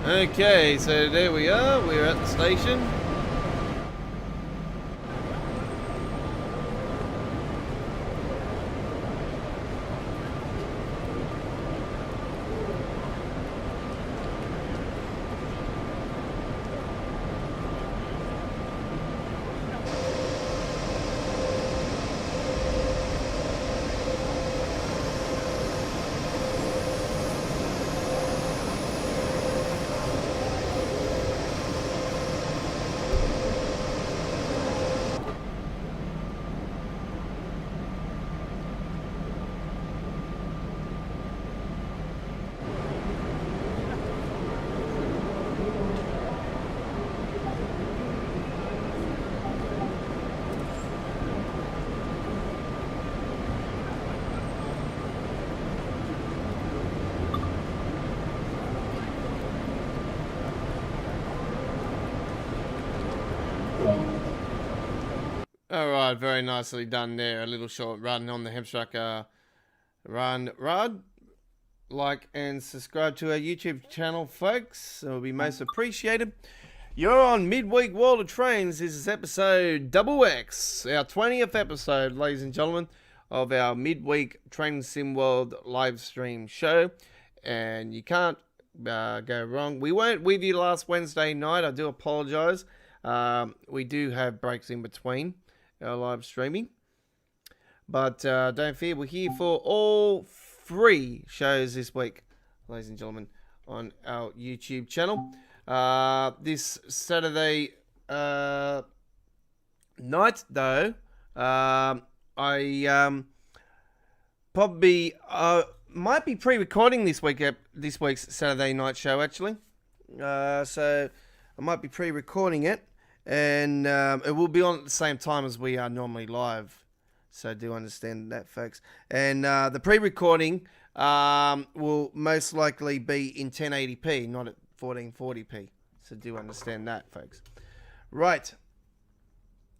[SPEAKER 1] Okay, so there we are, we're at the station. Alright, very nicely done there. A little short run on the Hemstruck run. Like and subscribe to our YouTube channel, folks. It will be most appreciated. You're on Midweek World of Trains. This is episode XX, our 20th episode, ladies and gentlemen, of our Midweek Train Sim World live stream show. And you can't go wrong. We weren't with you last Wednesday night. I do apologise. We do have breaks in between our live streaming, but don't fear, we're here for all 3 shows this week, ladies and gentlemen, on our YouTube channel. This Saturday Night though, I probably might be pre-recording this week's Saturday night show actually. So I might be pre-recording it, and it will be on at the same time as we are normally live. So do understand that, folks. And the pre-recording will most likely be in 1080p, not at 1440p. So do understand that, folks. Right.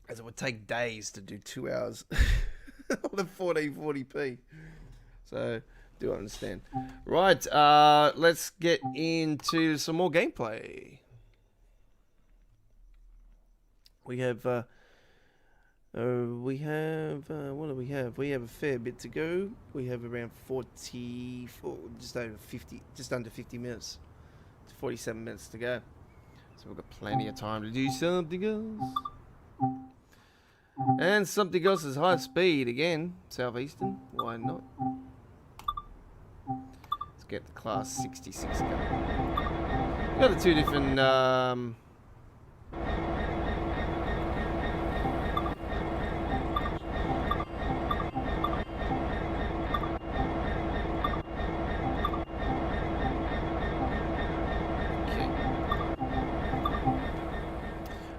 [SPEAKER 1] As it would take days to do 2 hours on a 1440p. So do understand. Right. Let's get into some more gameplay. We have what do we have? We have a fair bit to go. We have around 44, just under 50 minutes. It's 47 minutes to go. So we've got plenty of time to do something else. And something else is high speed again. Southeastern. Why not? Let's get the class 66 going. Got the two different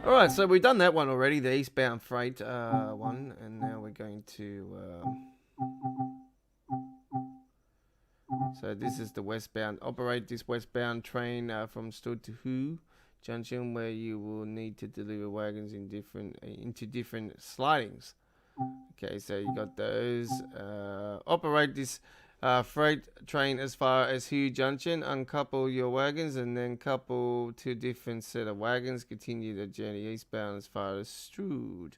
[SPEAKER 1] Alright, so we've done that one already, the eastbound freight one, and now we're going to... so this is the westbound. Operate this westbound train from Stood to Who Junction, where you will need to deliver wagons into different slidings. Okay, so you got those. Operate this freight train as far as Hugh Junction, uncouple your wagons and then couple two different set of wagons, continue the journey eastbound as far as Strood.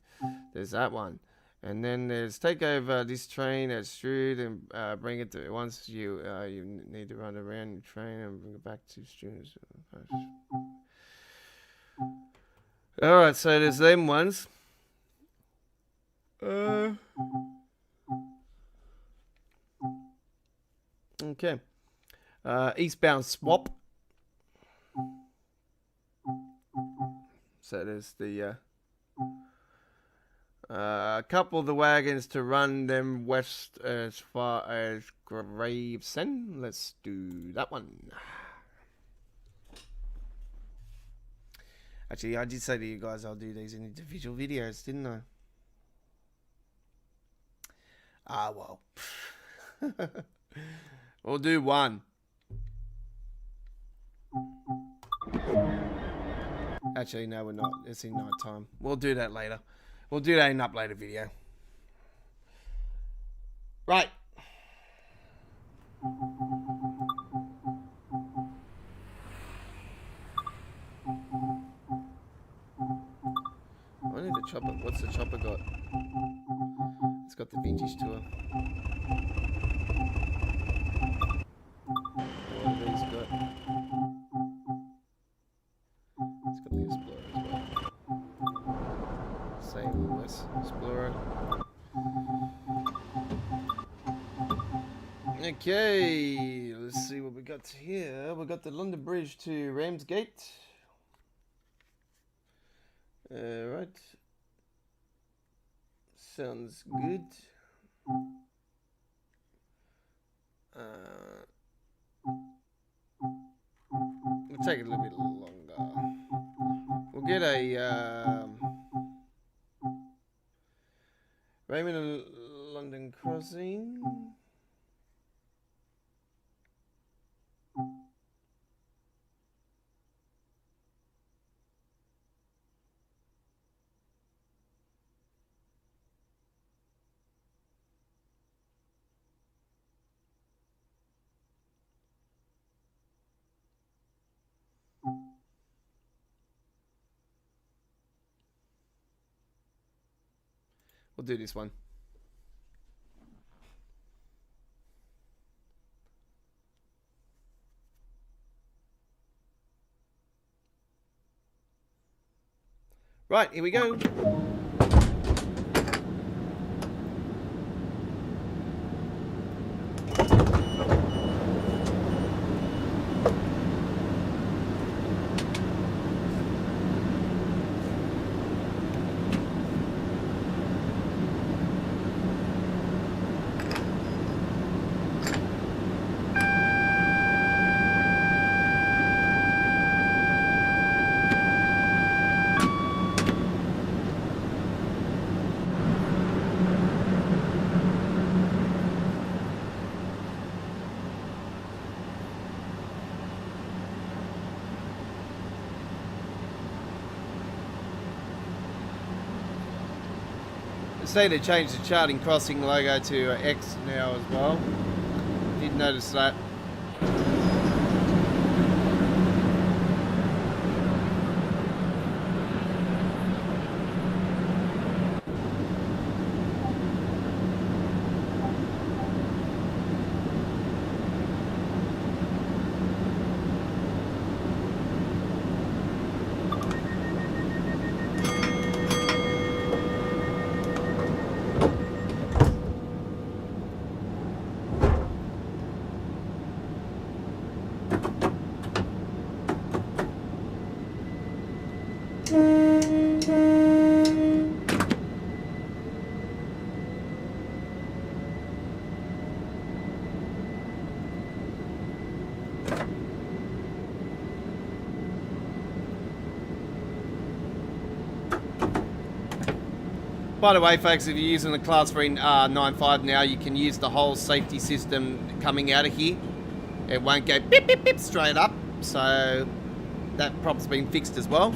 [SPEAKER 1] There's that one. And then there's take over this train at Strood and bring it to, once you need to run around your train and bring it back to Strood. Alright, so there's them ones. Okay. Eastbound swap. So there's the couple of the wagons to run them west as far as Gravesend. Let's do that one. Actually, I did say to you guys I'll do these in individual videos, didn't I? Ah, well. We'll do one. Actually, no, we're not. It's in night time. We'll do that later. We'll do that in an uploaded video. Right. I need the chopper. What's the chopper got? It's got the vintage tour. What have these got? It's got the Explorer as well. Same West Explorer. Okay, let's see what we got here. We got the London Bridge to Ramsgate. Right. Sounds good. It'll take a little bit longer. We'll get a Raymond and London Crossing. We'll do this one. Right, here we go. See, they changed the charting crossing logo to X now as well. Did notice that. By the way, folks, if you're using the Class 3 95 now, you can use the whole safety system coming out of here. It won't go beep, beep, beep straight up. So that problem's been fixed as well.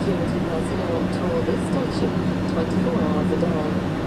[SPEAKER 2] security personnel tour this station 24 hours a day.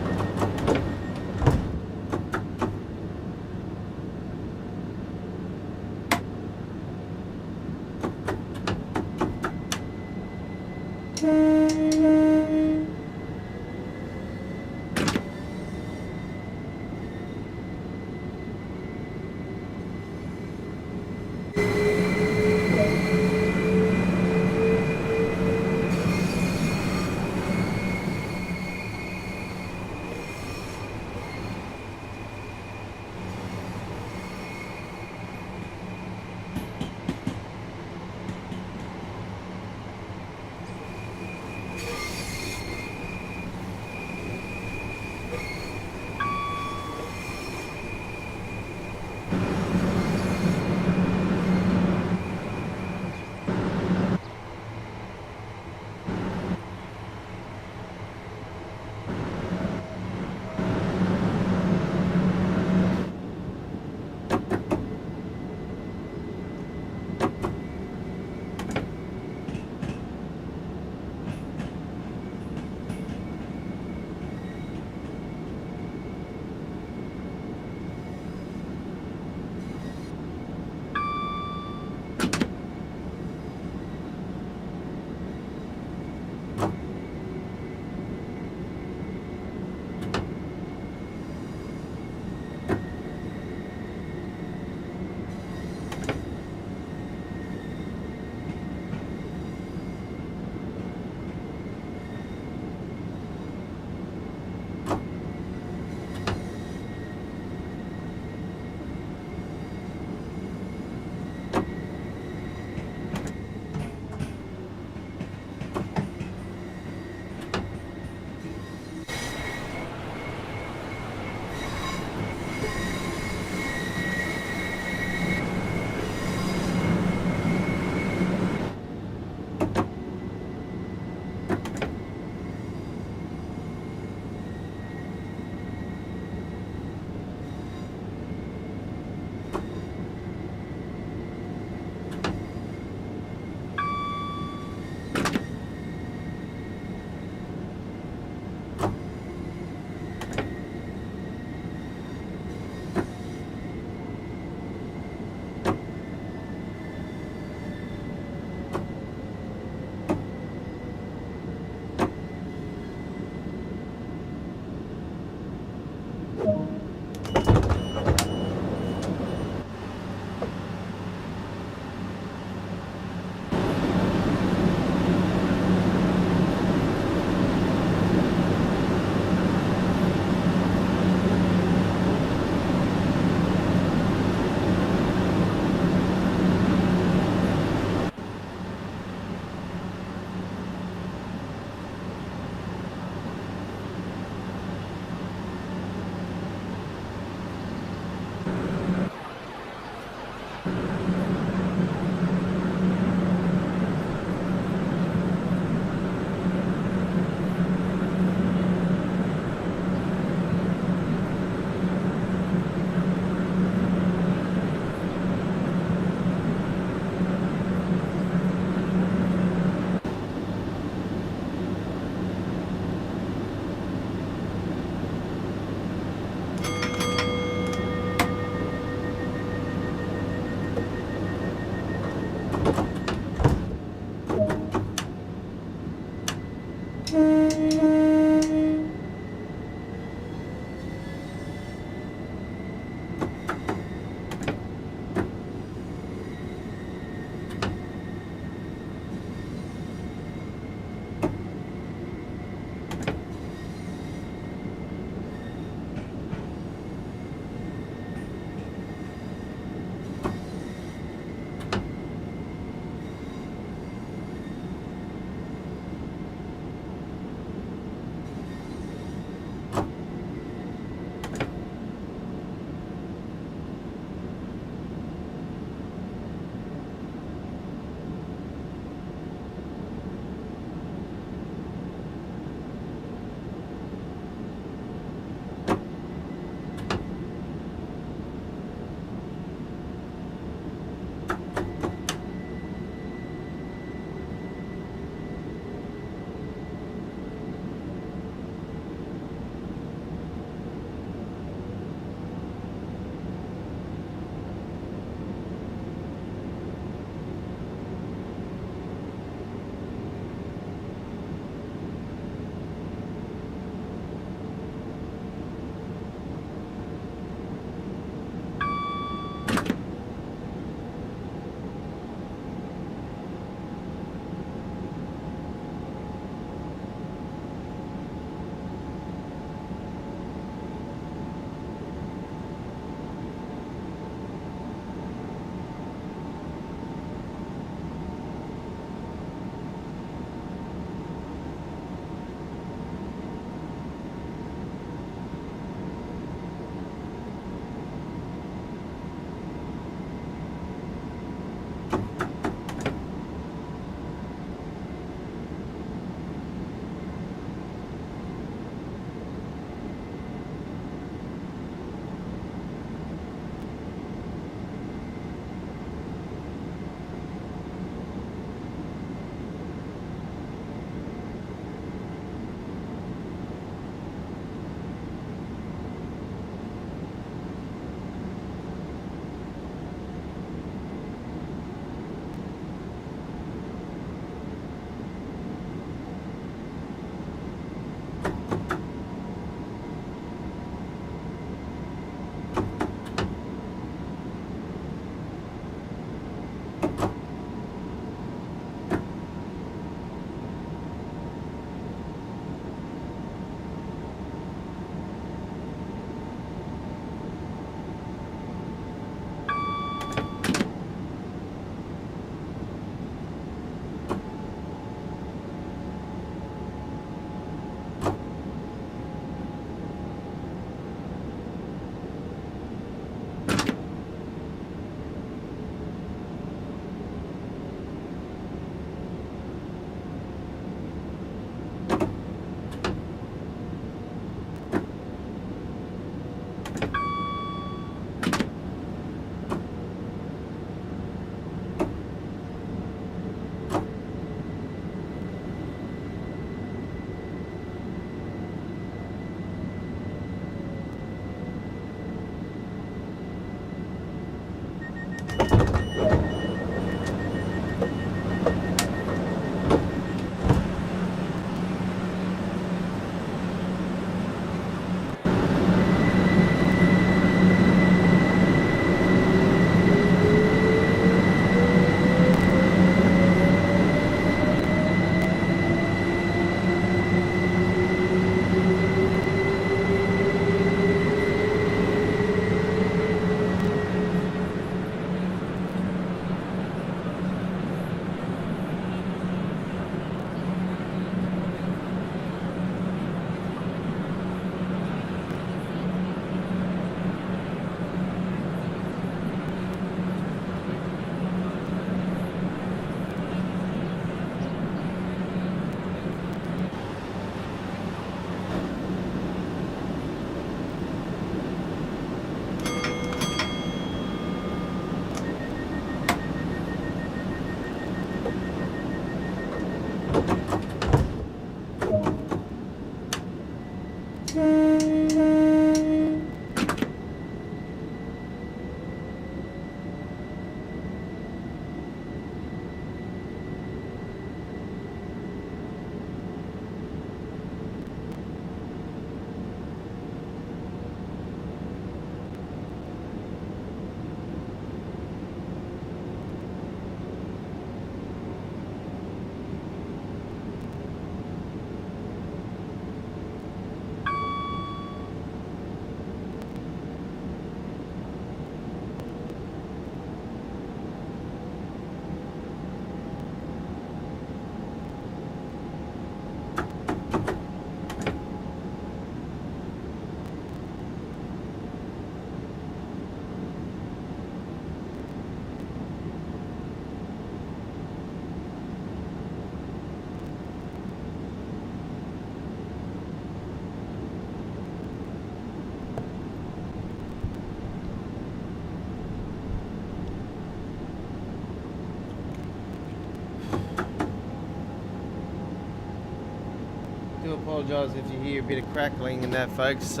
[SPEAKER 1] apologise if you hear a bit of crackling and that, folks.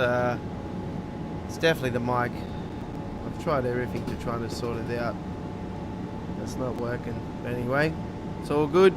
[SPEAKER 1] It's definitely the mic. I've tried everything to try to sort it out. It's not working. But anyway, it's all good.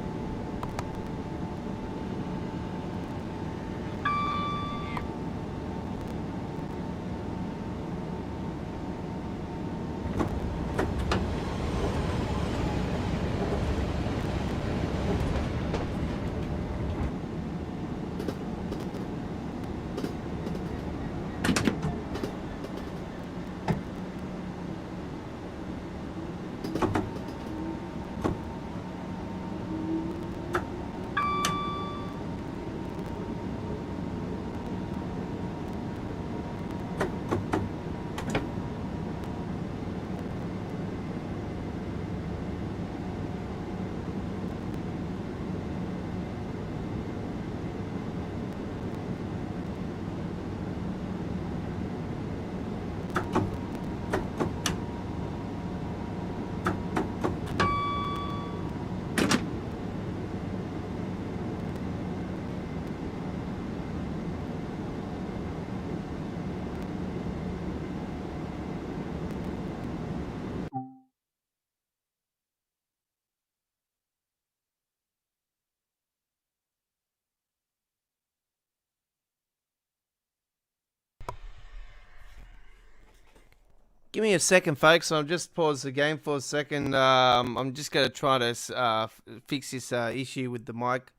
[SPEAKER 1] Give me a second, folks. I'll just pause the game for a second. I'm just going to try to fix this issue with the mic.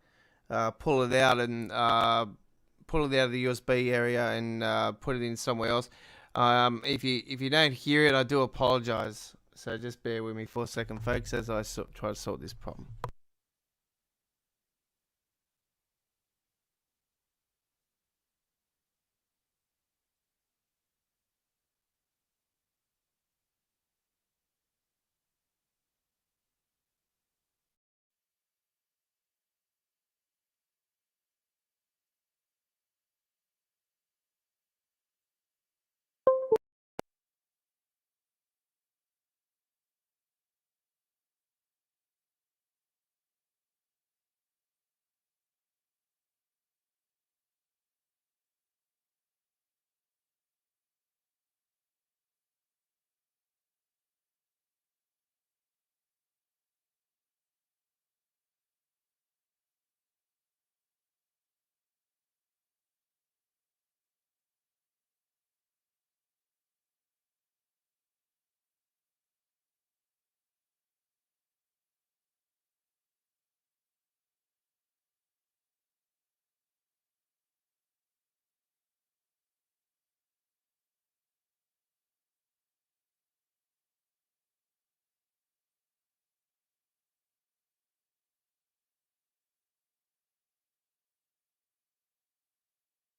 [SPEAKER 1] Pull it out and pull it out of the USB area and put it in somewhere else. If you don't hear it, I do apologise. So just bear with me for a second, folks, as I try to sort this problem.